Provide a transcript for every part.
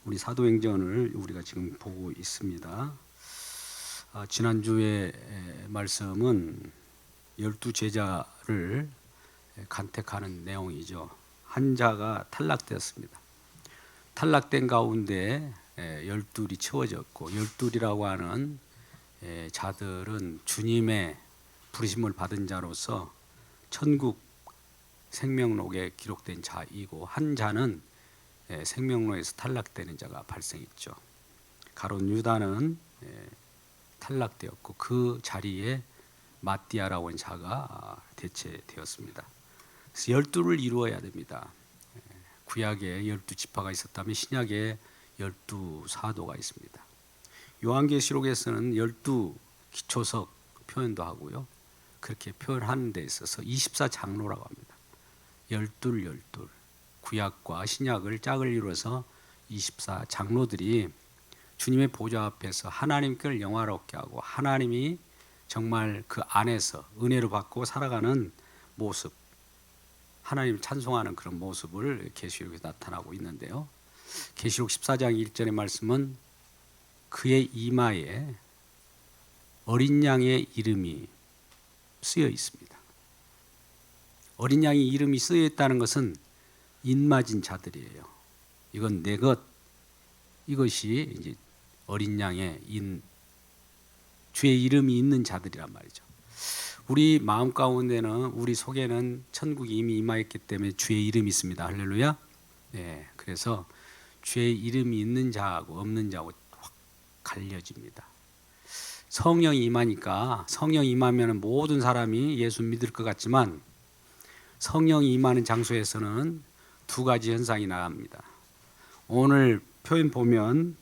우리 사도행전을 우리가 지금 보고 있습니다. 지난주에 말씀은 12제자를 간택하는 내용이죠. 한 자가 탈락되었습니다. 탈락된 가운데 12이 채워졌고, 12이라고 하는 자들은 주님의 부르심을 받은 자로서 천국 생명록에 기록된 자이고, 한 자는 생명록에서 탈락되는 자가 발생했죠. 가룟 유다는 탈락되었고, 그 자리에 마띠아라고 하는 자가 대체되었습니다. 그래서 12를 이루어야 됩니다. 구약에 12지파가 있었다면 신약에 12사도가 있습니다. 요한계시록에서는 12기초석 표현도 하고요. 그렇게 표현하는 데 있어서 24장로라고 합니다. 12. 구약과 신약을 짝을 이루어서 24장로들이 주님의 보좌 앞에서 하나님께를 영화롭게 하고, 하나님이 정말 그 안에서 은혜로 받고 살아가는 모습, 하나님을 찬송하는 그런 모습을 계시록에 나타나고 있는데요. 계시록 14장 1절의 말씀은 그의 이마에 어린 양의 이름이 쓰여 있습니다. 어린 양의 이름이 쓰여 있다는 것은 인맞은 자들이에요. 이건 내 것, 이것이 이제 어린 양의 주의 이름이 있는 자들이란 말이죠. 우리 마음 가운데는, 우리 속에는 천국이 이미 임하였기 때문에 주의 이름이 있습니다. 할렐루야. 네, 그래서 주의 이름이 있는 자하고 없는 자하고 확 갈려집니다. 성령이 임하니까, 성령이 임하면 모든 사람이 예수 믿을 것 같지만, 성령이 임하는 장소에서는 두 가지 현상이 나갑니다. 오늘 표현 보면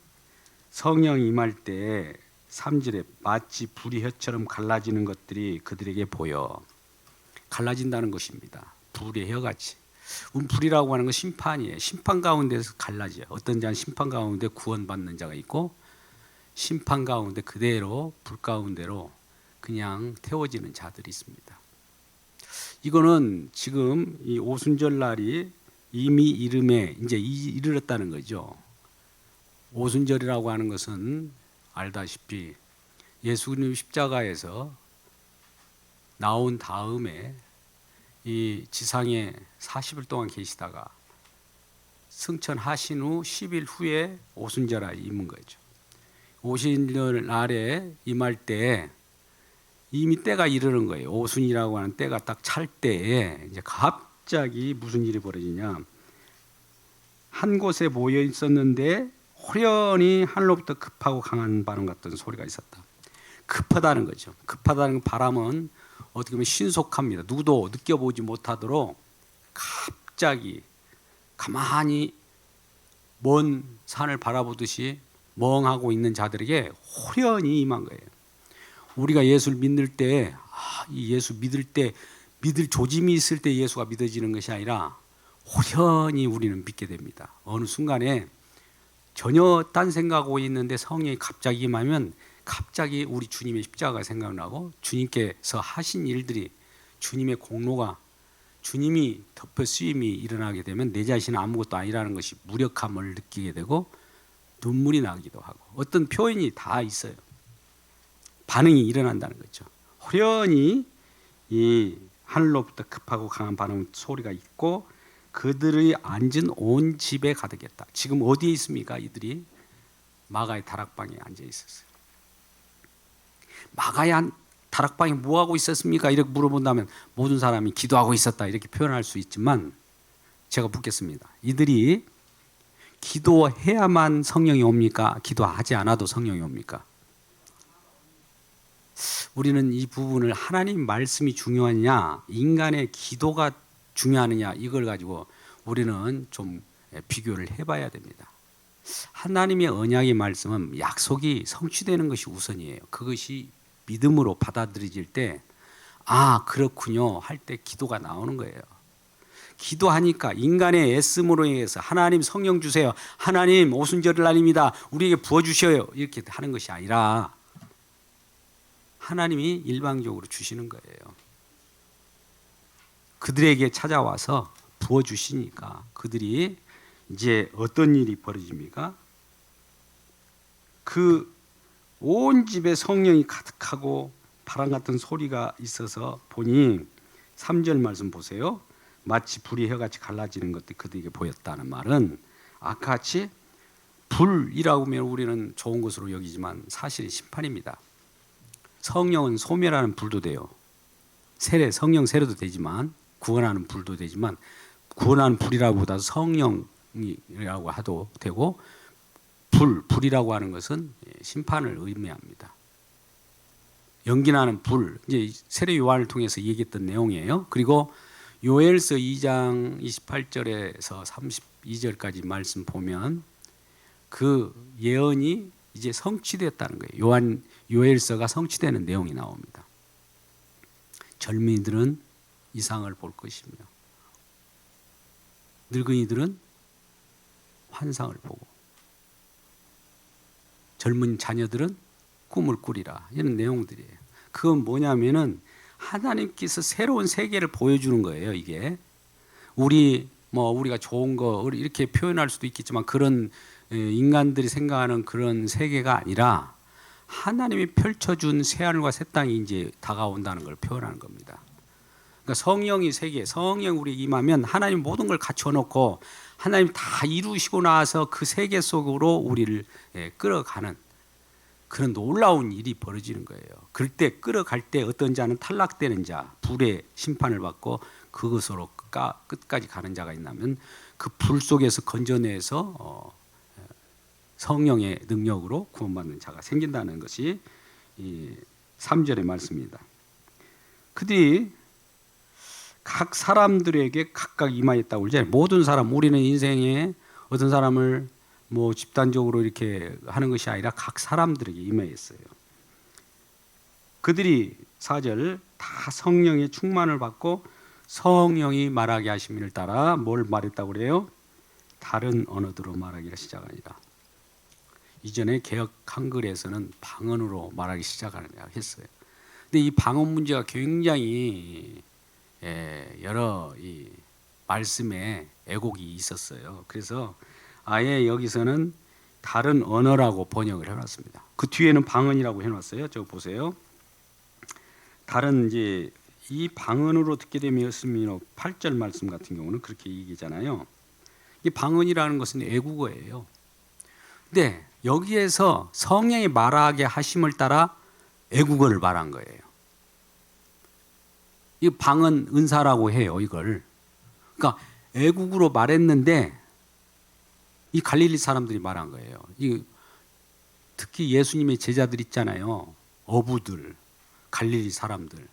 성령이 임할 때 3절에 마치 불이 혀처럼 갈라지는 것들이 그들에게 보여. 갈라진다는 것입니다. 불의 혀같이. 불이라고 하는 건 심판이에요. 심판 가운데서 갈라져요. 어떤 자는 심판 가운데 구원받는 자가 있고, 심판 가운데 그대로 불 가운데로 그냥 태워지는 자들이 있습니다. 이거는 지금 이 오순절 날이 이미 이름에 이제 이르렀다는 거죠. 오순절이라고 하는 것은 알다시피 예수님 십자가에서 나온 다음에 이 지상에 40일 동안 계시다가 승천하신 후 10일 후에 오순절에 임한 거죠. 오순절 날에 임할 때 이미 때가 이르는 거예요. 오순이라고 하는 때가 딱 찰 때에 이제 갑자기 무슨 일이 벌어지냐. 한 곳에 모여 있었는데 호련히 하늘로부터 급하고 강한 바람 같은 소리가 있었다. 급하다는 거죠. 급하다는 바람은 어떻게 보면 신속합니다. 누구도 느껴보지 못하도록 갑자기 가만히 먼 산을 바라보듯이 멍하고 있는 자들에게 호련히 임한 거예요. 우리가 예수를 믿을 때, 이 예수 믿을 조짐이 있을 때 예수가 믿어지는 것이 아니라 호련히 우리는 믿게 됩니다. 어느 순간에 전혀 딴 생각하고 있는데 성령이 갑자기 임하면 갑자기 우리 주님의 십자가가 생각나고, 주님께서 하신 일들이, 주님의 공로가, 주님이 덮여 쓰임이 일어나게 되면 내 자신은 아무것도 아니라는 것이 무력함을 느끼게 되고 눈물이 나기도 하고, 어떤 표현이 다 있어요. 반응이 일어난다는 거죠. 호련히 이 하늘로부터 급하고 강한 바람 소리가 있고, 그들이 앉은 온 집에 가득했다. 지금 어디에 있습니까? 이들이 마가의 다락방에 앉아 있었어요. 마가의 다락방에 뭐 하고 있었습니까? 이렇게 물어본다면 모든 사람이 기도하고 있었다 이렇게 표현할 수 있지만, 제가 묻겠습니다. 이들이 기도해야만 성령이 옵니까? 기도하지 않아도 성령이 옵니까? 우리는 이 부분을 하나님 말씀이 중요하냐, 인간의 기도가 중요하느냐, 이걸 가지고 우리는 좀 비교를 해봐야 됩니다. 하나님의 언약의 말씀은 약속이 성취되는 것이 우선이에요. 그것이 믿음으로 받아들여질 때, 그렇군요 할 때 기도가 나오는 거예요. 기도하니까 인간의 애씀으로 인해서 하나님 성령 주세요, 하나님 오순절 날입니다, 우리에게 부어주셔요, 이렇게 하는 것이 아니라 하나님이 일방적으로 주시는 거예요. 그들에게 찾아와서 부어주시니까 그들이 이제 어떤 일이 벌어집니까? 그 온 집에 성령이 가득하고 바람 같은 소리가 있어서 보니 3절 말씀 보세요. 마치 불이 혀같이 갈라지는 것들이 그들에게 보였다는 말은 아까 같이 불이라고 하면 우리는 좋은 것으로 여기지만 사실은 심판입니다. 성령은 소멸하는 불도 돼요. 세례, 성령 세례도 되지만 구원하는 불도 되지만 구원하는 불이라고 보다 성령이라고 해도 되고 불이라고 하는 것은 심판을 의미합니다. 연기나는 불, 이제 세례 요한을 통해서 얘기했던 내용이에요. 그리고 요엘서 2장 28절에서 32절까지 말씀 보면 그 예언이 이제 성취됐다는 거예요. 요엘서가 성취되는 내용이 나옵니다. 젊은이들은 이상을 볼 것이며 늙은이들은 환상을 보고 젊은 자녀들은 꿈을 꾸리라. 이런 내용들이에요. 그건 뭐냐면은 하나님께서 새로운 세계를 보여주는 거예요. 이게 우리가 좋은 거 이렇게 표현할 수도 있겠지만 그런 인간들이 생각하는 그런 세계가 아니라 하나님이 펼쳐준 새하늘과 새 땅이 이제 다가온다는 걸 표현하는 겁니다. 그러니까 성령이 세계, 성령 우리 임하면 하나님 모든 걸 갖춰놓고 하나님 다 이루시고 나서 그 세계 속으로 우리를 끌어가는 그런 놀라운 일이 벌어지는 거예요. 그럴 때 끌어갈 때 어떤 자는 탈락되는 자, 불의 심판을 받고 그것으로 끝까지 가는 자가 있다면 그 불 속에서 건져내서 성령의 능력으로 구원받는 자가 생긴다는 것이 이 3절의 말씀입니다. 그들이 각 사람들에게 각각 임하였다고 그러잖아요. 모든 사람, 우리는 인생에 어떤 사람을 뭐 집단적으로 이렇게 하는 것이 아니라 각 사람들에게 임하였어요. 그들이 4절 다 성령의 충만을 받고 성령이 말하게 하심을 따라 뭘 말했다고 그래요? 다른 언어들로 말하기를 시작하니라. 이전에 개역 한글에서는 방언으로 말하기 시작하느냐 했어요. 근데 이 방언 문제가 굉장히 여러 이 말씀에 애곡이 있었어요. 그래서 아예 여기서는 다른 언어라고 번역을 해놨습니다. 그 뒤에는 방언이라고 해놨어요. 저 보세요. 다른 이제 이 방언으로 듣게 되었으면 8절 말씀 같은 경우는 그렇게 얘기잖아요. 이 방언이라는 것은 애국어예요. 근데 여기에서 성령이 말하게 하심을 따라 애국어를 말한 거예요. 이 방언 은사라고 해요. 이걸. 그러니까 애국으로 말했는데 이 갈릴리 사람들이 말한 거예요. 특히 예수님의 제자들 있잖아요. 어부들, 갈릴리 사람들.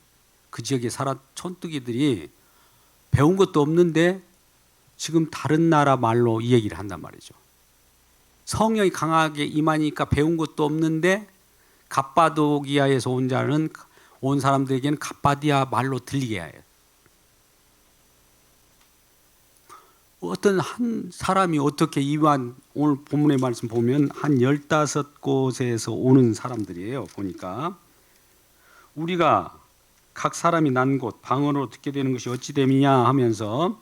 그 지역에 촌뜨기들이 배운 것도 없는데 지금 다른 나라 말로 이 얘기를 한단 말이죠. 성령이 강하게 임하니까 배운 것도 없는데 갑바도기아에서 온 사람들에게는 갑바디아 말로 들리게 해요. 어떤 한 사람이 어떻게 오늘 본문의 말씀 보면 한 15곳에서 오는 사람들이에요. 보니까 우리가 각 사람이 난 곳 방언으로 듣게 되는 것이 어찌 됨이냐 하면서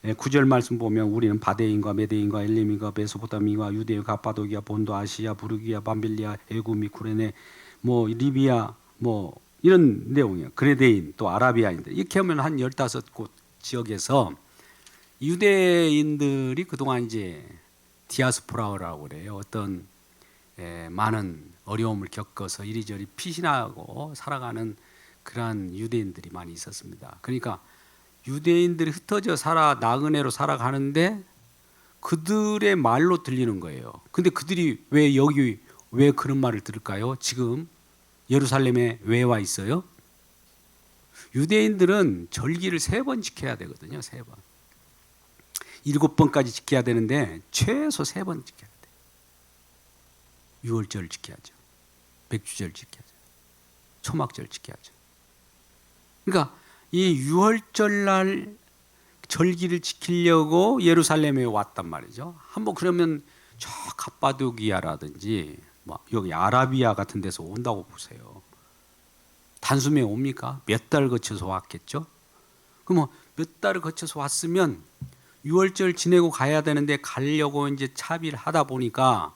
9절 말씀 보면 우리는 바데인과 메데인과 엘림인과 메소포타미와 유대와 갑바도기아 본도 아시아 부르기아 밤빌리아 에구미 쿠레네 뭐 리비아 뭐 이런 내용이에요. 그레데인 또 아라비아인들 이렇게 하면 한 15곳 지역에서 유대인들이 그동안 이제 디아스포라라고 그래요. 어떤 많은 어려움을 겪어서 이리저리 피신하고 살아가는 그러한 유대인들이 많이 있었습니다. 그러니까 유대인들이 흩어져 나그네로 살아가는데 그들의 말로 들리는 거예요. 근데 그들이 왜 그런 말을 들을까요? 지금 예루살렘에 왜 와 있어요? 유대인들은 절기를 3번 지켜야 되거든요. 3번. 7번까지 지켜야 되는데 최소 3번 지켜야 돼요. 유월절 지켜야죠. 백주절 지켜야죠. 초막절 지켜야죠. 그러니까 이 유월절날 절기를 지키려고 예루살렘에 왔단 말이죠. 한번 그러면 저 갑바도기아라든지 여기 아라비아 같은 데서 온다고 보세요. 단숨에 옵니까? 몇 달 거쳐서 왔겠죠. 그럼 몇 달을 거쳐서 왔으면 6월절 지내고 가야 되는데 가려고 이제 차비를 하다 보니까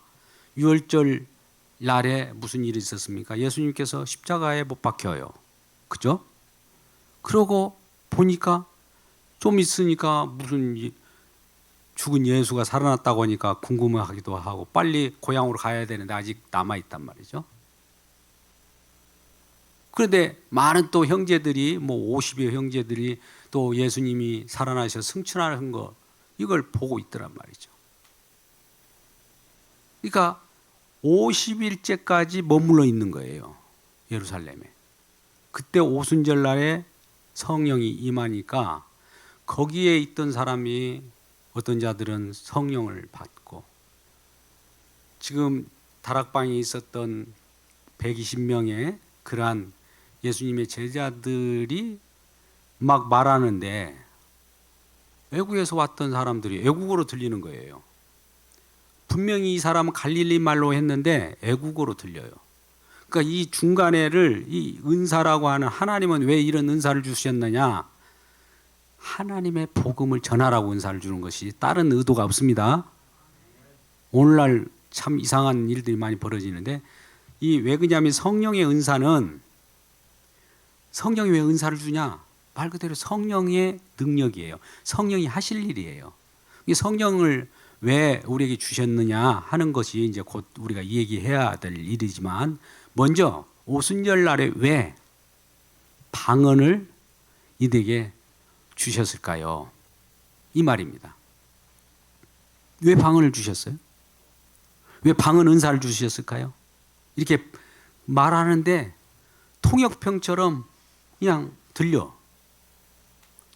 6월절 날에 무슨 일이 있었습니까? 예수님께서 십자가에 못 박혀요. 그죠? 그러고 보니까 좀 있으니까 무슨 죽은 예수가 살아났다고 하니까 궁금하기도 하고 빨리 고향으로 가야 되는데 아직 남아있단 말이죠. 그런데 많은 또 형제들이 50여 형제들이 또 예수님이 살아나셔 승천하는 거 이걸 보고 있더란 말이죠. 그러니까 50일째까지 머물러 있는 거예요. 예루살렘에. 그때 오순절 날에 성령이 임하니까 거기에 있던 사람이 어떤 자들은 성령을 받고 지금 다락방에 있었던 120명의 그러한 예수님의 제자들이 막 말하는데 외국에서 왔던 사람들이 애국어로 들리는 거예요. 분명히 이 사람은 갈릴리 말로 했는데 애국어로 들려요. 그러니까 이 중간에를 이 은사라고 하는 하나님은 왜 이런 은사를 주셨느냐? 하나님의 복음을 전하라고 은사를 주는 것이 다른 의도가 없습니다. 오늘날 참 이상한 일들이 많이 벌어지는데 왜 그러냐면 성령의 은사는 성령이 왜 은사를 주냐? 말 그대로 성령의 능력이에요. 성령이 하실 일이에요. 이 성령을 왜 우리에게 주셨느냐 하는 것이 이제 곧 우리가 얘기해야 될 일이지만 먼저 오순절 날에 왜 방언을 이들에게 주셨을까요? 이 말입니다. 왜 방언을 주셨어요? 왜 방언 은사를 주셨을까요? 이렇게 말하는데 통역병처럼 그냥 들려.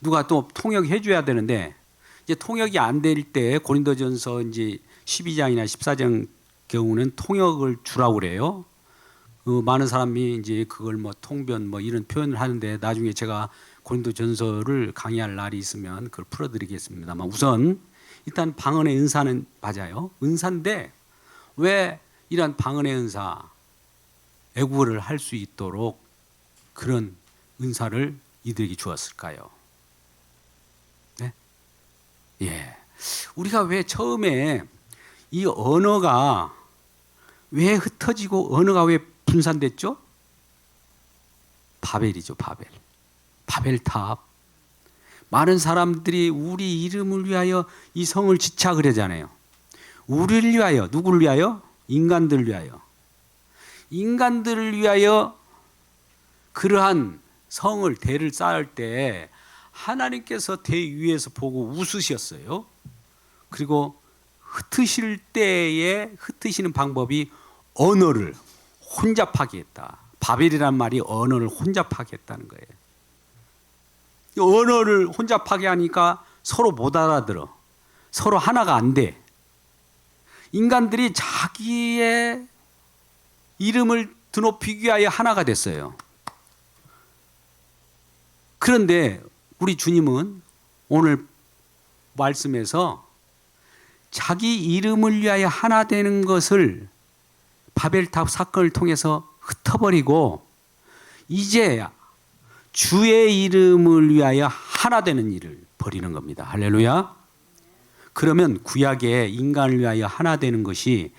누가 또 통역해 줘야 되는데 이제 통역이 안 될 때 고린도전서 이제 12장이나 14장 경우는 통역을 주라고 그래요. 많은 사람이 이제 그걸 통변 이런 표현을 하는데 나중에 제가 고린도전서를 강의할 날이 있으면 그걸 풀어드리겠습니다만 우선 일단 방언의 은사는 맞아요. 은사인데 왜 이러한 방언의 은사, 애국어를 할 수 있도록 그런 은사를 이들에게 주었을까요? 네? 예. 우리가 왜 처음에 이 언어가 왜 흩어지고 언어가 왜 분산됐죠? 바벨이죠, 바벨. 바벨탑. 많은 사람들이 우리 이름을 위하여 이 성을 지차 그러잖아요. 우리를 위하여, 누구를 위하여? 인간들을 위하여. 인간들을 위하여 그러한 성을 대를 쌓을 때 하나님께서 대 위에서 보고 웃으셨어요. 그리고 흩으실 때에 흩으시는 방법이 언어를 혼잡하게 했다. 바벨이란 말이 언어를 혼잡하게 했다는 거예요. 언어를 혼잡하게 하니까 서로 못 알아들어. 서로 하나가 안 돼. 인간들이 자기의 이름을 드높이기 위하여 하나가 됐어요. 그런데 우리 주님은 오늘 말씀에서 자기 이름을 위하여 하나 되는 것을 바벨탑 사건을 통해서 흩어버리고 이제 주의 이름을 위하여 하나 되는 일을 벌이는 겁니다. 할렐루야. 그러면 구약에 인간을 위하여 하나 되는 것이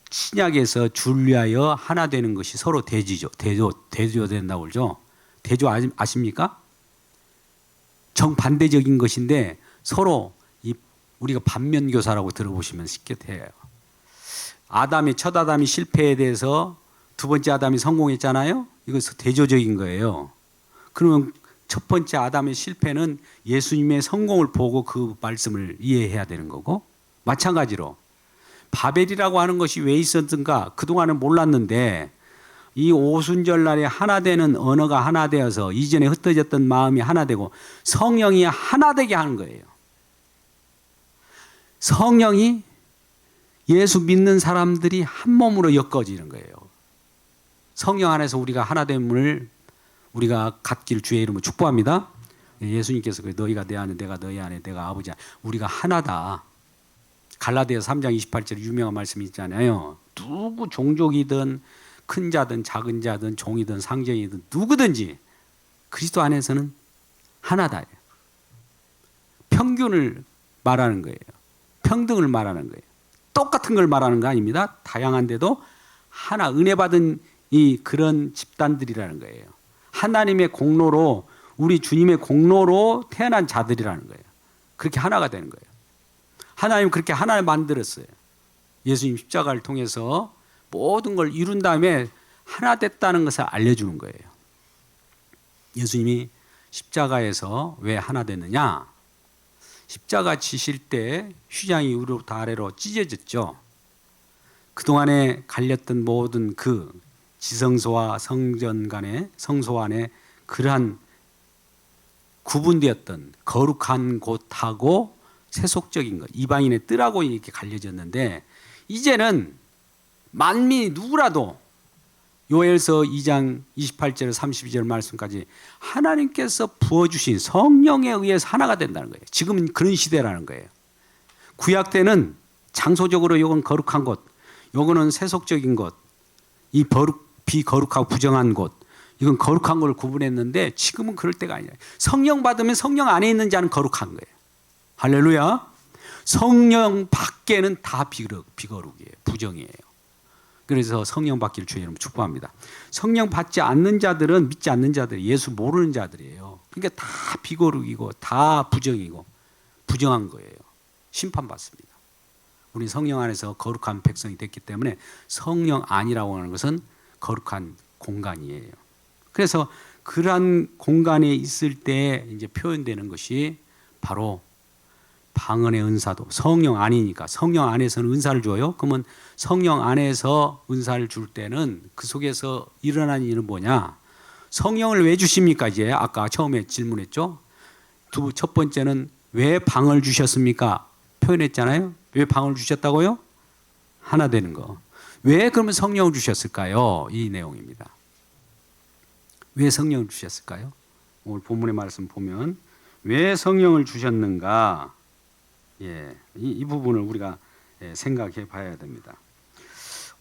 신약에서 주를 위하여 하나 되는 것이 서로 대조 된다고 그러죠. 대조 아십니까? 정반대적인 것인데 서로 우리가 반면교사라고 들어보시면 쉽게 돼요. 첫 아담이 실패에 대해서 두 번째 아담이 성공했잖아요. 이것은 대조적인 거예요. 그러면 첫 번째 아담의 실패는 예수님의 성공을 보고 그 말씀을 이해해야 되는 거고 마찬가지로 바벨이라고 하는 것이 왜 있었던가 그동안은 몰랐는데 이 오순절 날에 하나 되는 언어가 하나 되어서 이전에 흩어졌던 마음이 하나 되고 성령이 하나 되게 하는 거예요. 성령이 예수 믿는 사람들이 한 몸으로 엮어지는 거예요. 성령 안에서 우리가 하나 됨을 우리가 갖기를 주의 이름으로 축복합니다. 예수님께서 너희가 내 안에 내가 너희 안에 내가 아버지 안에 우리가 하나다. 갈라디아서 3장 28절 유명한 말씀이 있잖아요. 누구 종족이든 큰 자든 작은 자든 종이든 상정이든 누구든지 그리스도 안에서는 하나다. 평균을 말하는 거예요. 평등을 말하는 거예요. 똑같은 걸 말하는 거 아닙니다. 다양한데도 하나 은혜 받은 이 그런 집단들이라는 거예요. 하나님의 공로로 우리 주님의 공로로 태어난 자들이라는 거예요. 그렇게 하나가 되는 거예요. 하나님 그렇게 하나를 만들었어요. 예수님 십자가를 통해서 모든 걸 이룬 다음에 하나 됐다는 것을 알려주는 거예요. 예수님이 십자가에서 왜 하나 됐느냐? 십자가 지실 때 휘장이 위로부터 아래로 찢어졌죠. 그동안에 갈렸던 모든 그 지성소와 성전 간의 성소 안에 그러한 구분되었던 거룩한 곳하고 세속적인 것, 이방인의 뜰하고 이렇게 갈려졌는데 이제는 만민이 누구라도 요엘서 2장 28절 32절 말씀까지 하나님께서 부어주신 성령에 의해서 하나가 된다는 거예요. 지금은 그런 시대라는 거예요. 구약 때는 장소적으로 이건 거룩한 곳, 요거는 세속적인 곳, 이 비거룩하고 부정한 곳, 이건 거룩한 걸 구분했는데 지금은 그럴 때가 아니에요. 성령 받으면 성령 안에 있는 자는 거룩한 거예요. 할렐루야. 성령 밖에는 다 비거룩이에요. 부정이에요. 그래서 성령 받기를 주의 이름으로 축복합니다. 성령 받지 않는 자들은 믿지 않는 자들이 예수 모르는 자들이에요. 그러니까 다 비거룩이고 다 부정이고 부정한 거예요. 심판받습니다. 우리 성령 안에서 거룩한 백성이 됐기 때문에 성령 안이라고 하는 것은 거룩한 공간이에요. 그래서 그러한 공간에 있을 때 이제 표현되는 것이 바로 방언의 은사도 성령 안이니까 성령 안에서는 은사를 줘요. 그러면 성령 안에서 은사를 줄 때는 그 속에서 일어난 일은 뭐냐? 성령을 왜 주십니까? 이제 아까 처음에 질문했죠. 첫 번째는 왜 방을 주셨습니까? 표현했잖아요. 왜 방을 주셨다고요? 하나 되는 거. 왜 그러면 성령을 주셨을까요? 이 내용입니다. 왜 성령을 주셨을까요? 오늘 본문의 말씀 보면 왜 성령을 주셨는가? 이 부분을 우리가 생각해 봐야 됩니다.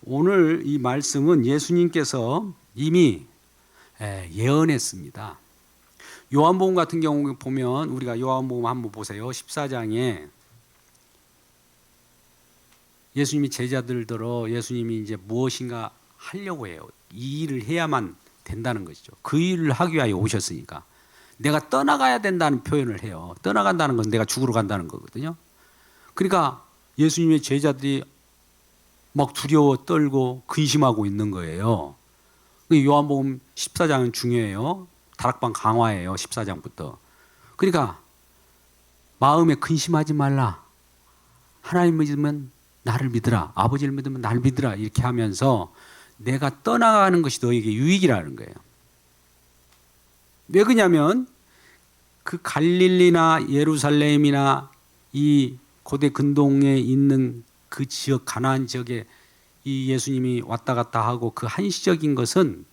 오늘 이 말씀은 예수님께서 이미 예언했습니다. 요한복음 같은 경우 보면 우리가 요한복음 한번 보세요. 14장에 예수님이 제자들들어 예수님이 이제 무엇인가 하려고 해요. 이 일을 해야만 된다는 것이죠. 그 일을 하기 위하여 오셨으니까. 내가 떠나가야 된다는 표현을 해요. 떠나간다는 건 내가 죽으러 간다는 거거든요. 그러니까 예수님의 제자들이 막 두려워 떨고 근심하고 있는 거예요. 요한복음 14장은 중요해요. 다락방 강화예요. 14장부터. 그러니까 마음에 근심하지 말라. 하나님 믿으면 나를 믿으라. 아버지를 믿으면 나를 믿으라. 이렇게 하면서 내가 떠나가는 것이 너에게 유익이라는 거예요. 왜 그러냐면 그 갈릴리나 예루살렘이나 이 고대 근동에 있는 그 지역 가나안 지역에 이 예수님이 왔다 갔다 하고 그 한시적인 것은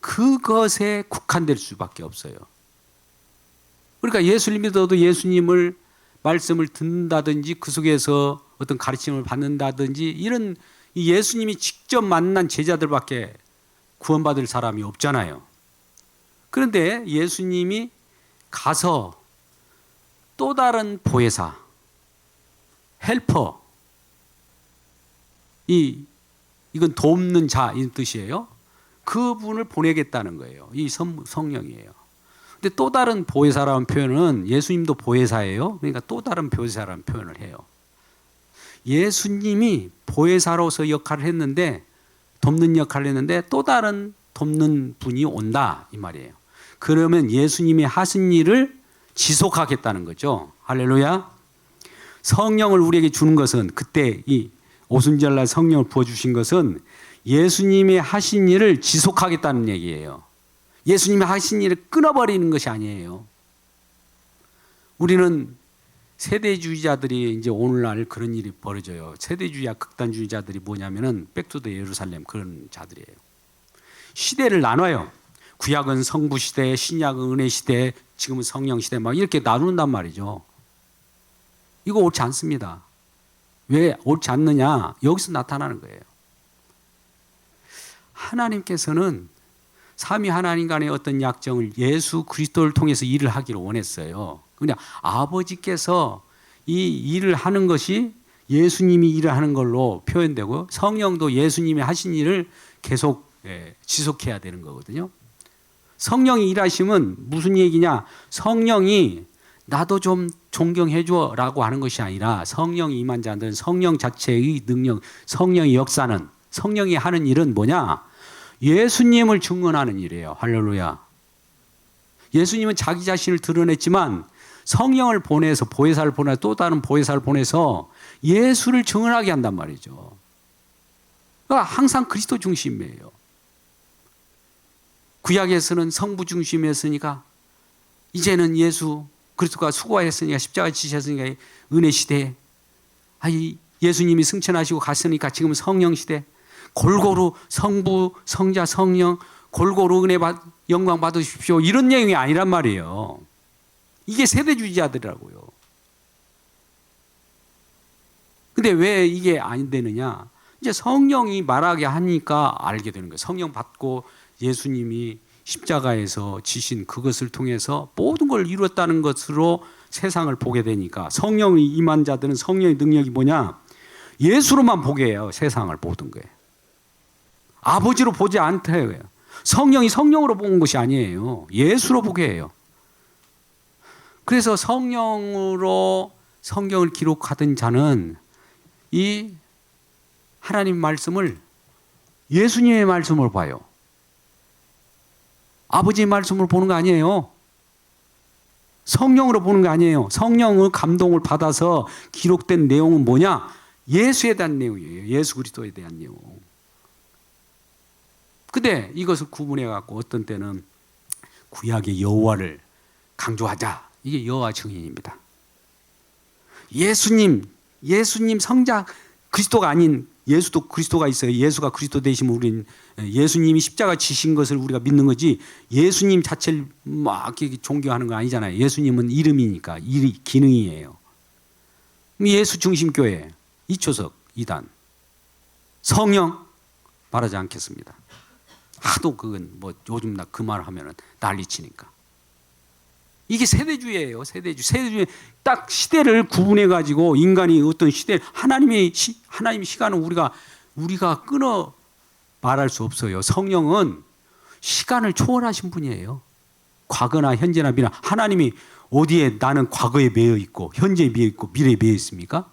그것에 국한될 수밖에 없어요. 그러니까 예수를 믿어도 예수님을 말씀을 듣는다든지 그 속에서 어떤 가르침을 받는다든지 이런 예수님이 직접 만난 제자들밖에 구원받을 사람이 없잖아요. 그런데 예수님이 가서 또 다른 보혜사, 헬퍼, 이건 돕는 자 이 뜻이에요. 그분을 보내겠다는 거예요. 이 성령이에요. 근데 또 다른 보혜사라는 표현은 예수님도 보혜사예요. 그러니까 또 다른 보혜사라는 표현을 해요. 예수님이 보혜사로서 역할을 했는데 돕는 역할을 했는데 또 다른 돕는 분이 온다 이 말이에요. 그러면 예수님이 하신 일을 지속하겠다는 거죠. 할렐루야. 성령을 우리에게 주는 것은 그때 이 오순절날 성령을 부어주신 것은 예수님이 하신 일을 지속하겠다는 얘기예요. 예수님이 하신 일을 끊어버리는 것이 아니에요. 우리는 세대주의자들이 이제 오늘날 그런 일이 벌어져요. 세대주의자 극단주의자들이 뭐냐면은 백투더 예루살렘 그런 자들이에요. 시대를 나눠요. 구약은 성부 시대, 신약은 은혜 시대, 지금은 성령 시대 막 이렇게 나눈단 말이죠. 이거 옳지 않습니다. 왜 옳지 않느냐? 여기서 나타나는 거예요. 하나님께서는 삼위 하나님 간의 어떤 약정을 예수 그리스도를 통해서 일을 하기를 원했어요. 그냥 아버지께서 이 일을 하는 것이 예수님이 일을 하는 걸로 표현되고 성령도 예수님이 하신 일을 계속 지속해야 되는 거거든요. 성령이 일하시면 무슨 얘기냐? 성령이 나도 좀 존경해 줘라고 하는 것이 아니라 성령이 임한 자들은 성령 자체의 능력, 성령의 역사는 성령이 하는 일은 뭐냐? 예수님을 증언하는 일이에요. 할렐루야. 예수님은 자기 자신을 드러냈지만 성령을 보내서 보혜사를 보내 또 다른 보혜사를 보내서 예수를 증언하게 한단 말이죠. 그러니까 항상 그리스도 중심이에요. 구약에서는 성부 중심이었으니까 이제는 예수 그리스도가 수고하셨으니까 십자가 지셨으니까 은혜 시대. 예수님이 승천하시고 갔으니까 지금 성령 시대. 골고루 성부, 성자, 성령 골고루 은혜 영광 받으십시오. 이런 내용이 아니란 말이에요. 이게 세대주의자들이라고요. 근데 왜 이게 안 되느냐? 이제 성령이 말하게 하니까 알게 되는 거예요. 성령 받고 예수님이 십자가에서 지신 그것을 통해서 모든 걸 이루었다는 것으로 세상을 보게 되니까 성령이 임한 자들은 성령의 능력이 뭐냐? 예수로만 보게 해요. 세상을 모든 거예요. 아버지로 보지 않대요. 성령이 성령으로 보는 것이 아니에요. 예수로 보게 해요. 그래서 성령으로 성경을 기록하던 자는 이 하나님 말씀을 예수님의 말씀으로 봐요. 아버지의 말씀으로 보는 거 아니에요. 성령으로 보는 거 아니에요. 성령의 감동을 받아서 기록된 내용은 뭐냐? 예수에 대한 내용이에요. 예수 그리스도에 대한 내용. 근데 이것을 구분해 갖고 어떤 때는 구약의 여호와를 강조하자. 이게 여호와 증인입니다. 예수님 성자 그리스도가 아닌 예수도 그리스도가 있어요. 예수가 그리스도 되시면 우리는 예수님이 십자가 지신 것을 우리가 믿는 거지 예수님 자체를 막 존경하는 거 아니잖아요. 예수님은 이름이니까 기능이에요. 예수 중심 교회 이초석 2단 성령 말하지 않겠습니다. 하도 그건 뭐 요즘 나 그 말 하면은 난리치니까. 이게 세대주의예요. 세대주의. 딱 시대를 구분해 가지고 인간이 어떤 시대 하나님의 시간은 우리가 끊어 말할 수 없어요. 성령은 시간을 초월하신 분이에요. 과거나 현재나 미래. 하나님이 어디에 나는 과거에 매여 있고 현재에 매여 있고 미래에 매여 있습니까?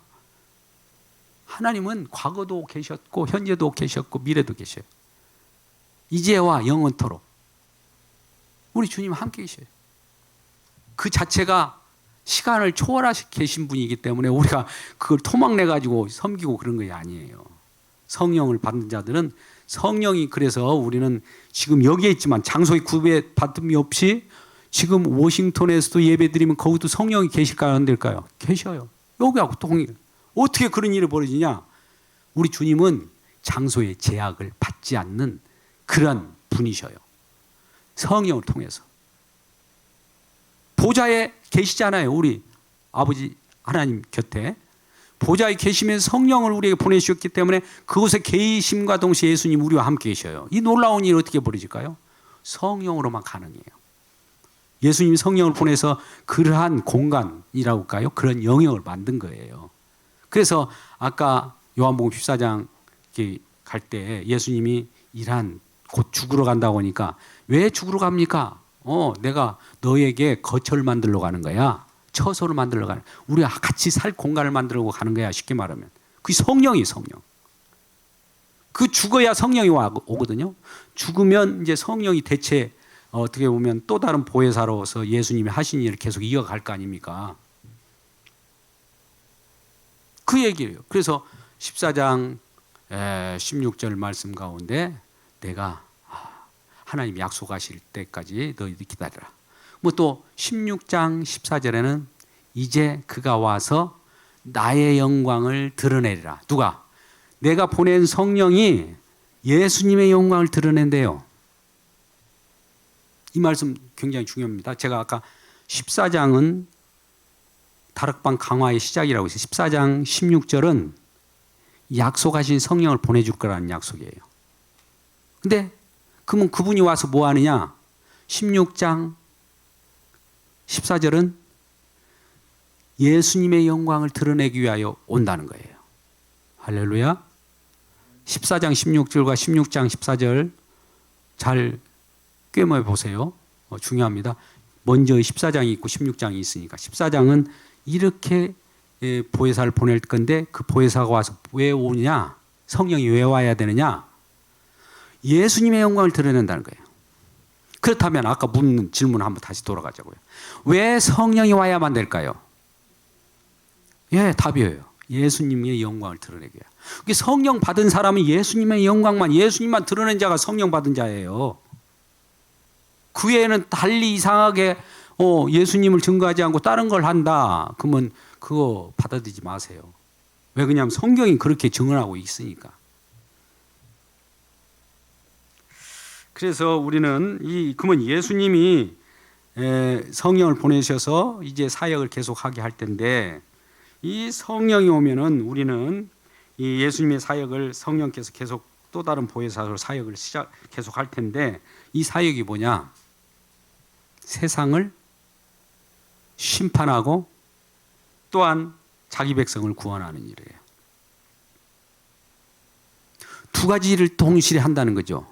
하나님은 과거도 계셨고 현재도 계셨고 미래도 계셔요. 이제와 영원토록 우리 주님 함께 계셔요. 그 자체가 시간을 초월하시 계신 분이기 때문에 우리가 그걸 토막내 가지고 섬기고 그런 것이 아니에요. 성령을 받는 자들은 성령이 그래서 우리는 지금 여기에 있지만 장소의 구배 받음이 없이 지금 워싱턴에서도 예배드리면 거기도 성령이 계실까요? 안 될까요? 계셔요. 여기하고 동일. 어떻게 그런 일이 벌어지냐? 우리 주님은 장소의 제약을 받지 않는 그런 분이셔요. 성령을 통해서. 보좌에 계시잖아요. 우리 아버지 하나님 곁에. 보좌에 계시면서 성령을 우리에게 보내주셨기 때문에 그곳에 계심과 동시에 예수님 우리와 함께 계셔요. 이 놀라운 일이 어떻게 벌어질까요? 성령으로만 가능해요. 예수님이 성령을 보내서 그러한 공간이라고 할까요? 그런 영역을 만든 거예요. 그래서 아까 요한복음 14장 갈 때 예수님이 이란 곧 죽으러 간다고 하니까 왜 죽으러 갑니까? 내가 너에게 거처를 만들러 가는 거야. 처소를 만들러 가는 거야. 우리가 같이 살 공간을 만들려고 가는 거야. 쉽게 말하면. 그게 성령이에요. 성령. 그 죽어야 성령이 오거든요. 죽으면 이제 성령이 대체 어떻게 보면 또 다른 보혜사로서 예수님이 하신 일을 계속 이어갈 거 아닙니까? 그 얘기예요. 그래서 14장 16절 말씀 가운데 내가 하나님 약속하실 때까지 너희들 기다려라. 뭐 또 16장 14절에는 이제 그가 와서 나의 영광을 드러내리라. 누가? 내가 보낸 성령이 예수님의 영광을 드러낸대요. 이 말씀 굉장히 중요합니다. 제가 아까 14장은 다락방 강화의 시작이라고 했어요. 14장 16절은 약속하신 성령을 보내줄 거라는 약속이에요. 근데 그러면 그분이 와서 뭐 하느냐? 16장 14절은 예수님의 영광을 드러내기 위하여 온다는 거예요. 할렐루야. 14장 16절과 16장 14절 잘 꿰매 보세요. 중요합니다. 먼저 14장이 있고 16장이 있으니까 14장은 이렇게 보혜사를 보낼 건데 그 보혜사가 와서 왜 오느냐? 성령이 왜 와야 되느냐? 예수님의 영광을 드러낸다는 거예요. 그렇다면 아까 묻는 질문 한번 다시 돌아가자고요. 왜 성령이 와야만 될까요? 예, 답이에요. 예수님의 영광을 드러내게요. 성령 받은 사람은 예수님의 영광만, 예수님만 드러낸 자가 성령 받은 자예요. 그 외에는 달리 이상하게 예수님을 증거하지 않고 다른 걸 한다. 그러면 그거 받아들이지 마세요. 왜 그러냐면 성경이 그렇게 증언하고 있으니까. 그래서 우리는 그러면 예수님이 성령을 보내셔서 이제 사역을 계속하게 할 텐데 이 성령이 오면은 우리는 이 예수님의 사역을 성령께서 계속 또 다른 보혜사로 사역을 계속할 텐데 이 사역이 뭐냐? 세상을 심판하고 또한 자기 백성을 구원하는 일이에요. 두 가지를 동시에 한다는 거죠.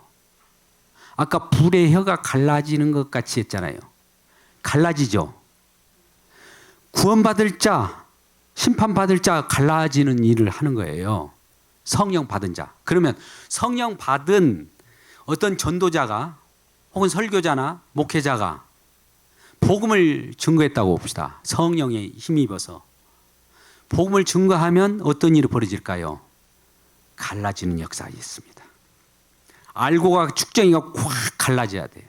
아까 불의 혀가 갈라지는 것 같이 했잖아요. 갈라지죠. 구원받을 자, 심판받을 자 갈라지는 일을 하는 거예요. 성령 받은 자. 그러면 성령 받은 어떤 전도자가 혹은 설교자나 목회자가 복음을 증거했다고 봅시다. 성령에 힘입어서. 복음을 증거하면 어떤 일이 벌어질까요? 갈라지는 역사가 있습니다. 알고가 축정이가 확 갈라져야 돼요.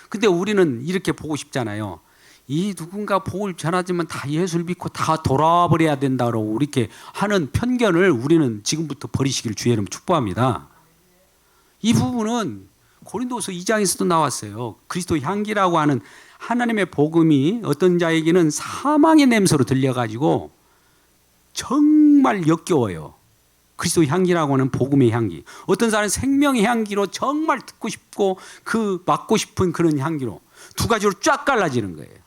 근데 우리는 이렇게 보고 싶잖아요. 이 누군가 복을 전하지만 다 예수를 믿고 다 돌아와 버려야 된다고 이렇게 하는 편견을 우리는 지금부터 버리시길 주의 이름으로 축복합니다. 이 부분은 고린도서 2장에서도 나왔어요. 그리스도 향기라고 하는 하나님의 복음이 어떤 자에게는 사망의 냄새로 들려가지고 정말 역겨워요. 그리스도 향기라고 하는 복음의 향기. 어떤 사람은 생명의 향기로 정말 듣고 싶고 그 맡고 싶은 그런 향기로 두 가지로 쫙 갈라지는 거예요.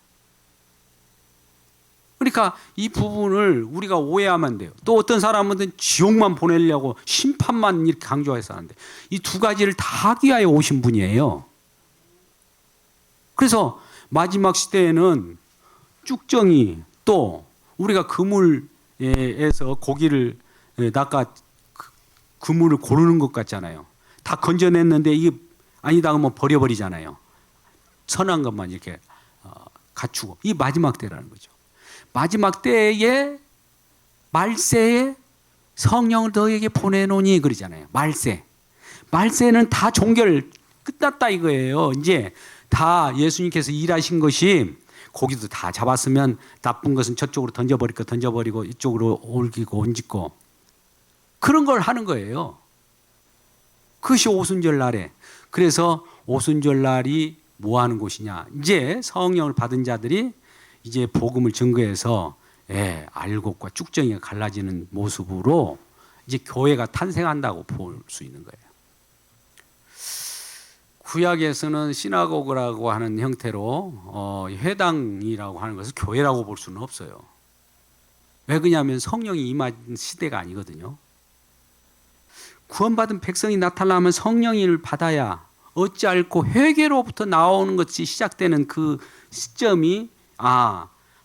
그러니까 이 부분을 우리가 오해하면 안 돼요. 또 어떤 사람은 지옥만 보내려고 심판만 이렇게 강조해서 하는데 이 두 가지를 다 하기 위하여 오신 분이에요. 그래서 마지막 시대에는 쭉정이 또 우리가 그물에서 고기를 낚아 그물을 고르는 것 같잖아요. 다 건져냈는데 이게 아니다 하면 버려버리잖아요. 선한 것만 이렇게 갖추고. 이 마지막 때라는 거죠. 마지막 때에 말세에 성령을 너에게 보내노니 그러잖아요. 말세는 다 종결 끝났다 이거예요. 이제 다 예수님께서 일하신 것이 고기도 다 잡았으면 나쁜 것은 저쪽으로 던져버리고 이쪽으로 옮기고 얹고 그런 걸 하는 거예요. 그것이 오순절 날에. 그래서 오순절 날이 뭐 하는 곳이냐. 이제 성령을 받은 자들이 이제 복음을 증거해서 알곡과 쭉정이가 갈라지는 모습으로 이제 교회가 탄생한다고 볼 수 있는 거예요. 구약에서는 시나고그라고 하는 형태로 회당이라고 하는 것을 교회라고 볼 수는 없어요. 왜 그러냐면 성령이 임한 시대가 아니거든요. 구원받은 백성이 나타나면 성령을 받아야 어찌할꼬 회개로부터 나오는 것이 시작되는 그 시점이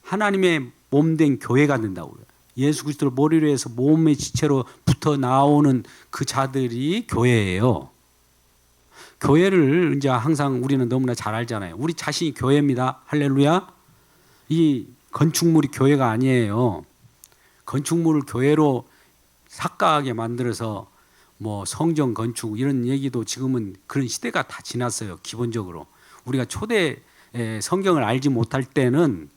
하나님의 몸된 교회가 된다고요. 예수 그리스도를 머리로 해서 몸의 지체로 붙어 나오는 그 자들이 교회예요. 교회를 이제 항상 우리는 너무나 잘 알잖아요. 우리 자신이 교회입니다. 할렐루야. 이 건축물이 교회가 아니에요. 건축물을 교회로 삭각하게 만들어서 뭐 성전 건축 이런 얘기도 지금은 그런 시대가 다 지났어요. 기본적으로 우리가 초대 성경을 알지 못할 때는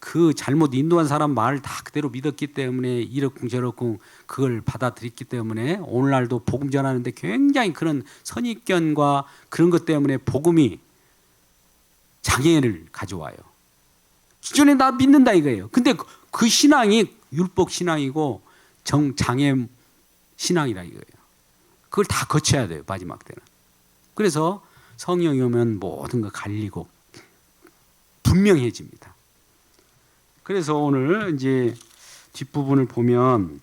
그 잘못 인도한 사람 말을 다 그대로 믿었기 때문에 이렇쿵 저렇쿵 그걸 받아들였기 때문에 오늘날도 복음 전하는데 굉장히 그런 선입견과 그런 것 때문에 복음이 장애를 가져와요. 기존에 나 믿는다 이거예요. 근데 그 신앙이 율법 신앙이고 장애 신앙이다 이거예요. 그걸 다 거쳐야 돼요. 마지막 때는. 그래서 성령이 오면 모든 거 갈리고 분명해집니다. 그래서 오늘 이제 뒷부분을 보면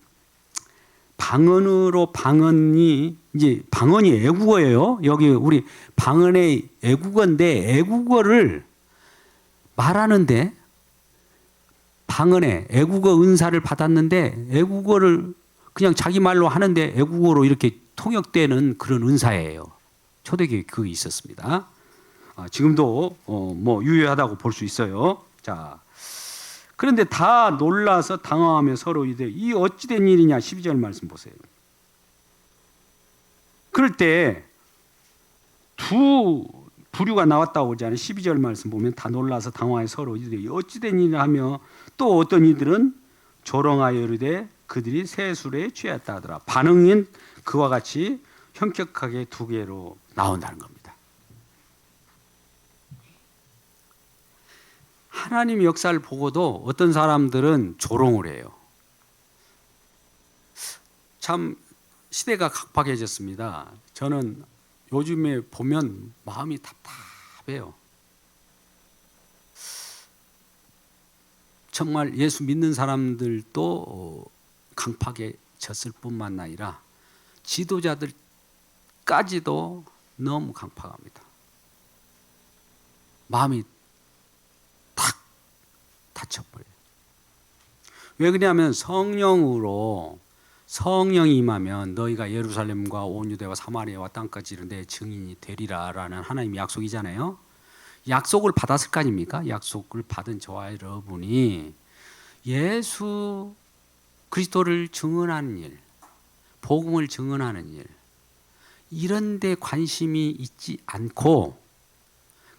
방언으로 방언이 이제 방언이 애국어예요. 여기 우리 방언의 애국어인데 애국어를 말하는데 방언에 애국어 은사를 받았는데 애국어를 그냥 자기 말로 하는데 애국어로 이렇게 통역되는 그런 은사예요. 초대교회 그게 있었습니다. 지금도 뭐 유효하다고 볼 수 있어요. 자, 그런데 다 놀라서 당황하며 서로 이르되 이 어찌된 일이냐. 12절 말씀 보세요. 그럴 때 두 부류가 나왔다고 그러잖아요. 12절 말씀 보면 다 놀라서 당황하여 서로 이르되 어찌된 일이냐 하며 또 어떤 이들은 조롱하여 이르되 그들이 새 술에 취했다 하더라. 반응인 그와 같이 현격하게 두 개로 나온다는 겁니다. 하나님의 역사를 보고도 어떤 사람들은 조롱을 해요. 참 시대가 각박해졌습니다. 저는 요즘에 보면 마음이 답답해요. 정말 예수 믿는 사람들도 강팍해졌을 뿐만 아니라 지도자들까지도 너무 강팍합니다. 마음이 탁 다쳐버려요. 왜 그러냐면 성령이 임하면 너희가 예루살렘과 온 유대와 사마리아와 땅까지 이르는 내 증인이 되리라라는 하나님의 약속이잖아요. 약속을 받았을 거 아닙니까? 약속을 받은 저와 여러분이 예수 그리스도를 증언하는 일, 복음을 증언하는 일, 이런 데 관심이 있지 않고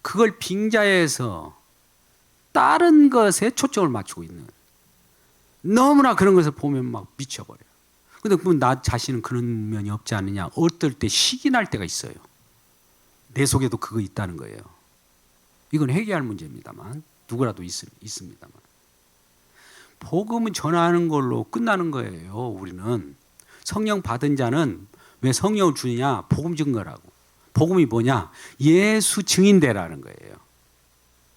그걸 빙자해서 다른 것에 초점을 맞추고 있는, 너무나 그런 것을 보면 막 미쳐버려요. 근데 나 자신은 그런 면이 없지 않느냐. 어떨 때 시기 날 때가 있어요. 내 속에도 그거 있다는 거예요. 이건 회개할 문제입니다만, 누구라도 있습니다만. 복음은 전하는 걸로 끝나는 거예요. 우리는 성령 받은 자는 왜 성령을 주느냐? 복음 증거라고. 복음이 뭐냐? 예수 증인되라는 거예요.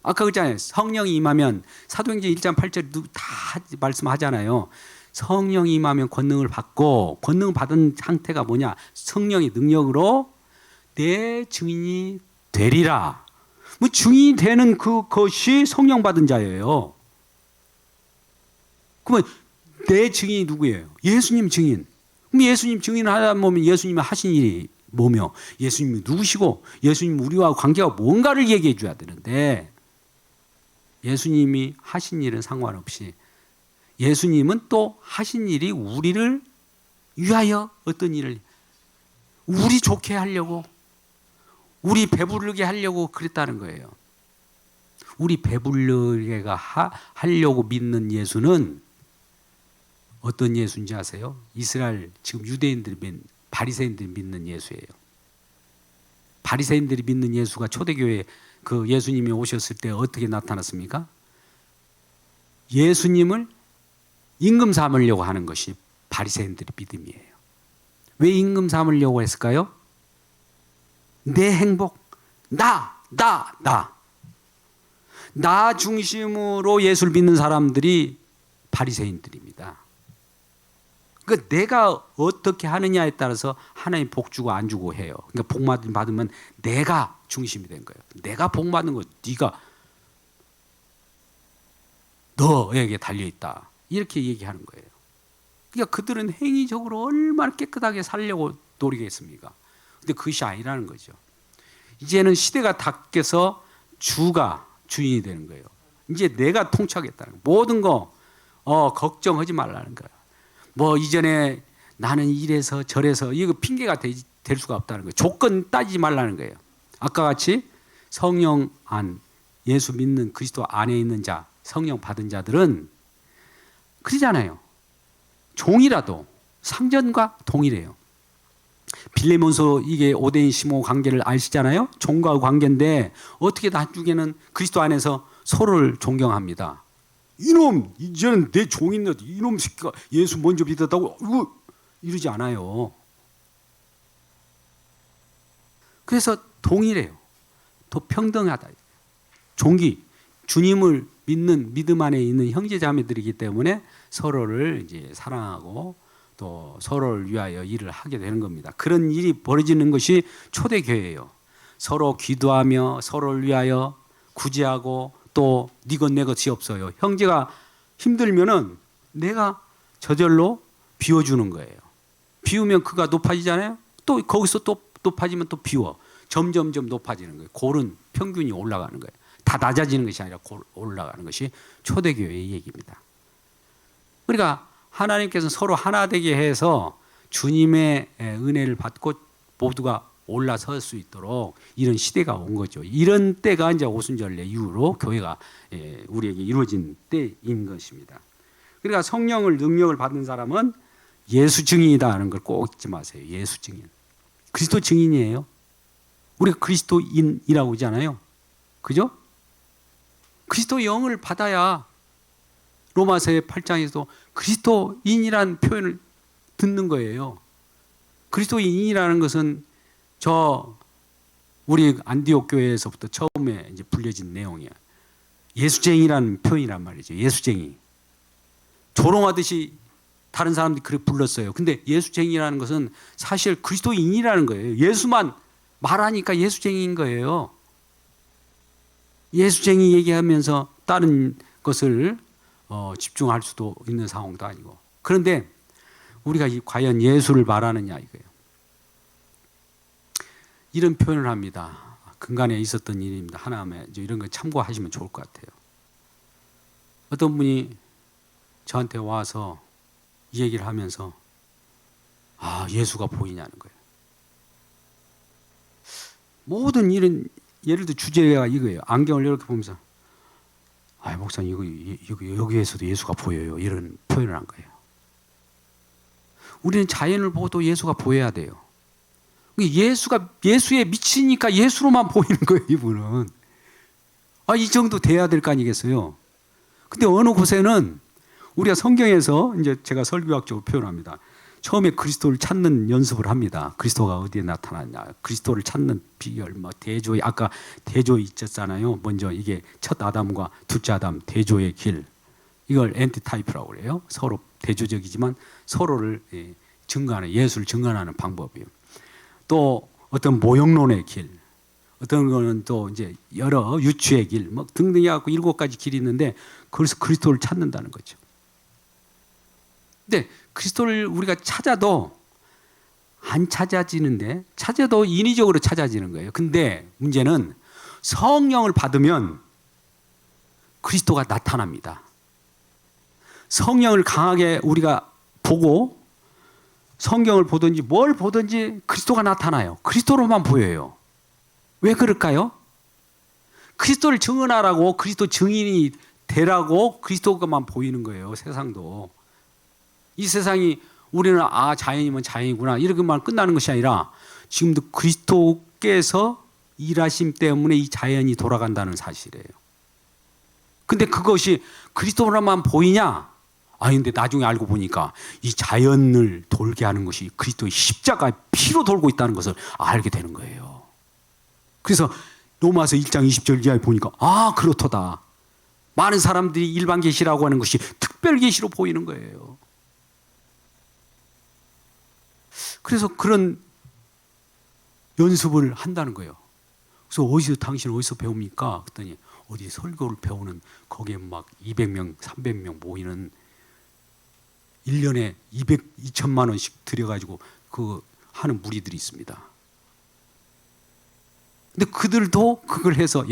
아까 그랬잖아요. 성령이 임하면 사도행전 1장 8절 다 말씀하잖아요. 성령이 임하면 권능을 받고, 권능 받은 상태가 뭐냐? 성령의 능력으로 내 증인이 되리라. 뭐 증인이 되는 그것이 성령 받은 자예요. 그러면 내 증인이 누구예요? 예수님 증인. 그럼 예수님 증인을 하다 보면 예수님이 하신 일이 뭐며, 예수님이 누구시고, 예수님 우리와 관계가 뭔가를 얘기해 줘야 되는데, 예수님이 하신 일은 상관없이 예수님은 또 하신 일이 우리를 위하여 어떤 일을, 우리 좋게 하려고, 우리 배부르게 하려고 그랬다는 거예요. 우리 배부르게 하려고 믿는 예수는 어떤 예수인지 아세요? 이스라엘 지금 유대인들이 바리새인들이 믿는 예수예요. 바리새인들이 믿는 예수가 초대교회에 그 예수님이 오셨을 때 어떻게 나타났습니까? 예수님을 임금 삼으려고 하는 것이 바리새인들의 믿음이에요. 왜 임금 삼으려고 했을까요? 내 행복, 나 중심으로 예수를 믿는 사람들이 바리새인들입니다. 그러니까 내가 어떻게 하느냐에 따라서 하나님 복 주고 안 주고 해요. 그러니까 복 받으면 내가 중심이 된 거예요. 내가 복 받는 거 네가 너에게 달려있다. 이렇게 얘기하는 거예요. 그러니까 그들은 행위적으로 얼마나 깨끗하게 살려고 노리겠습니까? 근데 그것이 아니라는 거죠. 이제는 시대가 바뀌어서 주가 주인이 되는 거예요. 이제 내가 통치하겠다는 거예요. 모든 거 걱정하지 말라는 거예요. 뭐 이전에 나는 이래서 저래서 이거 핑계가 될 수가 없다는 거예요. 조건 따지지 말라는 거예요. 아까 같이 성령 안, 예수 믿는 그리스도 안에 있는 자, 성령 받은 자들은 그러잖아요. 종이라도 상전과 동일해요. 빌레몬서 이게 오대인 시모 관계를 아시잖아요. 종과 관계인데 어떻게 나중에는 그리스도 안에서 서로를 존경합니다. 이놈 이제는 내 종인데 이놈 새끼가 예수 먼저 믿었다고 이러지 않아요. 그래서 동일해요. 더 평등하다. 종기 주님을 믿는 믿음 안에 있는 형제 자매들이기 때문에 서로를 이제 사랑하고 또 서로를 위하여 일을 하게 되는 겁니다. 그런 일이 벌어지는 것이 초대교회예요. 서로 기도하며 서로를 위하여 구제하고 또 네 것 내 것이 없어요. 형제가 힘들면은 내가 저절로 비워주는 거예요. 비우면 그가 높아지잖아요. 또 거기서 또 높아지면 또 비워. 점점점 높아지는 거예요. 골은 평균이 올라가는 거예요. 다 낮아지는 것이 아니라 올라가는 것이 초대교회의 얘기입니다. 그러니까 하나님께서 서로 하나 되게 해서 주님의 은혜를 받고 모두가 올라설 수 있도록 이런 시대가 온 거죠. 이런 때가 이제 오순절례 이후로 교회가 우리에게 이루어진 때인 것입니다. 그러니까 성령을 능력을 받은 사람은 예수 증인이다 하는 걸 꼭 잊지 마세요. 예수 증인. 그리스도 증인이에요. 우리가 그리스도인이라고 하잖아요. 그죠? 그리스도 영을 받아야 로마서의 8장에서도 그리스도인이라는 표현을 듣는 거예요. 그리스도인이라는 것은 우리 안디옥 교회에서부터 처음에 이제 불려진 내용이야. 예수쟁이라는 표현이란 말이죠. 예수쟁이. 조롱하듯이 다른 사람들이 그렇게 불렀어요. 근데 예수쟁이라는 것은 사실 그리스도인이라는 거예요. 예수만 말하니까 예수쟁이인 거예요. 예수쟁이 얘기하면서 다른 것을 집중할 수도 있는 상황도 아니고. 그런데 우리가 과연 예수를 말하느냐 이거예요. 이런 표현을 합니다. 근간에 있었던 일입니다. 하나님의 이런 거 참고하시면 좋을 것 같아요. 어떤 분이 저한테 와서 이 얘기를 하면서 예수가 보이냐는 거예요. 모든 일은 예를 들어 주제가 이거예요. 안경을 이렇게 보면서 목사님 여기에서도 예수가 보여요. 이런 표현을 한 거예요. 우리는 자연을 보고도 예수가 보여야 돼요. 예수에 미치니까 예수로만 보이는 거예요. 이분은 이 정도 돼야 될 거 아니겠어요. 근데 어느 곳에는 우리가 성경에서 이제 제가 설교학적으로 표현합니다. 처음에 그리스도를 찾는 연습을 합니다. 그리스도가 어디에 나타났냐, 그리스도를 찾는 비결, 대조의 아까 대조 있었잖아요. 먼저 이게 첫 아담과 둘째 아담 대조의 길, 이걸 엔티타이프라고 그래요. 서로 대조적이지만 서로를 증거하는, 예수를 증거하는 방법이에요. 또 어떤 모형론의 길, 어떤 거는 또 이제 여러 유추의 길, 등등 해갖고 7가지 길이 있는데 그래서 그리스도를 찾는다는 거죠. 근데 그리스도를 우리가 찾아도 안 찾아지는데, 찾아도 인위적으로 찾아지는 거예요. 근데 문제는 성령을 받으면 그리스도가 나타납니다. 성령을 강하게 우리가 보고 성경을 보든지 뭘 보든지 그리스도가 나타나요. 그리스도로만 보여요. 왜 그럴까요? 그리스도를 증언하라고, 그리스도 증인이 되라고 그리스도가만 보이는 거예요. 세상도. 이 세상이 우리는 자연이면 자연이구나 이렇게만 끝나는 것이 아니라 지금도 그리스도께서 일하심 때문에 이 자연이 돌아간다는 사실이에요. 근데 그것이 그리스도로만 보이냐? 근데 나중에 알고 보니까 이 자연을 돌게 하는 것이 그리스도의 십자가의 피로 돌고 있다는 것을 알게 되는 거예요. 그래서 로마서 1장 20절 이하에 보니까 그렇도다. 많은 사람들이 일반 계시라고 하는 것이 특별 계시로 보이는 거예요. 그래서 그런 연습을 한다는 거예요. 그래서 당신 어디서 배웁니까? 그랬더니 어디 설교를 배우는 거기에 막 200명, 300명 모이는 1년에 2천만 원씩 들여가지고 하는 무리들이 있습니다. 근데 그들도 그걸 해서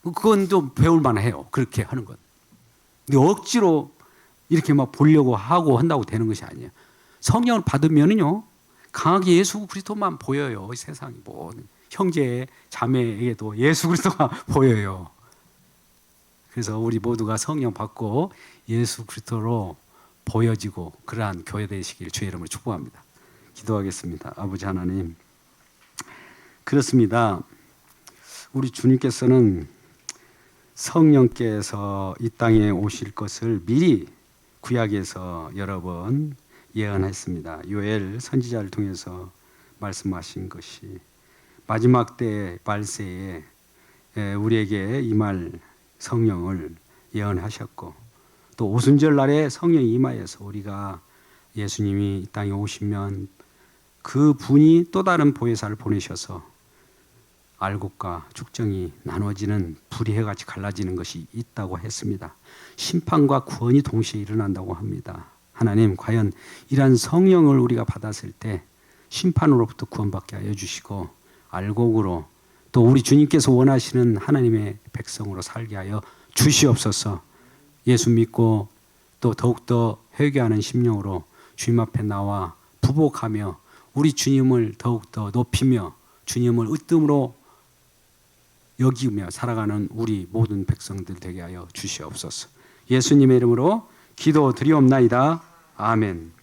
그건 좀 배울 만해요. 그렇게 하는 건. 근데 억지로 이렇게 막 보려고 하고 한다고 되는 것이 아니에요. 성령을 받으면은요, 강하게 예수 그리스도만 보여요. 세상이 형제 자매에게도 예수 그리스도가 보여요. 그래서 우리 모두가 성령 받고 예수 그리스도로 보여지고 그러한 교회 되시길 주의 이름으로 축복합니다. 기도하겠습니다. 아버지 하나님, 그렇습니다. 우리 주님께서는 성령께서 이 땅에 오실 것을 미리 구약에서 여러 번 예언했습니다. 요엘 선지자를 통해서 말씀하신 것이 마지막 때 말세에 우리에게 임할 성령을 예언하셨고, 또 오순절 날에 성령이 임하여서 우리가 예수님이 이 땅에 오시면 그 분이 또 다른 보혜사를 보내셔서 알곡과 죽정이 나눠지는 불의해같이 갈라지는 것이 있다고 했습니다. 심판과 구원이 동시에 일어난다고 합니다. 하나님 과연 이러한 성령을 우리가 받았을 때 심판으로부터 구원받게 하여 주시고 알곡으로 또 우리 주님께서 원하시는 하나님의 백성으로 살게 하여 주시옵소서. 예수 믿고 또 더욱더 회개하는 심령으로 주님 앞에 나와 부복하며 우리 주님을 더욱더 높이며 주님을 으뜸으로 여기며 살아가는 우리 모든 백성들 되게 하여 주시옵소서. 예수님의 이름으로 기도드리옵나이다. 아멘.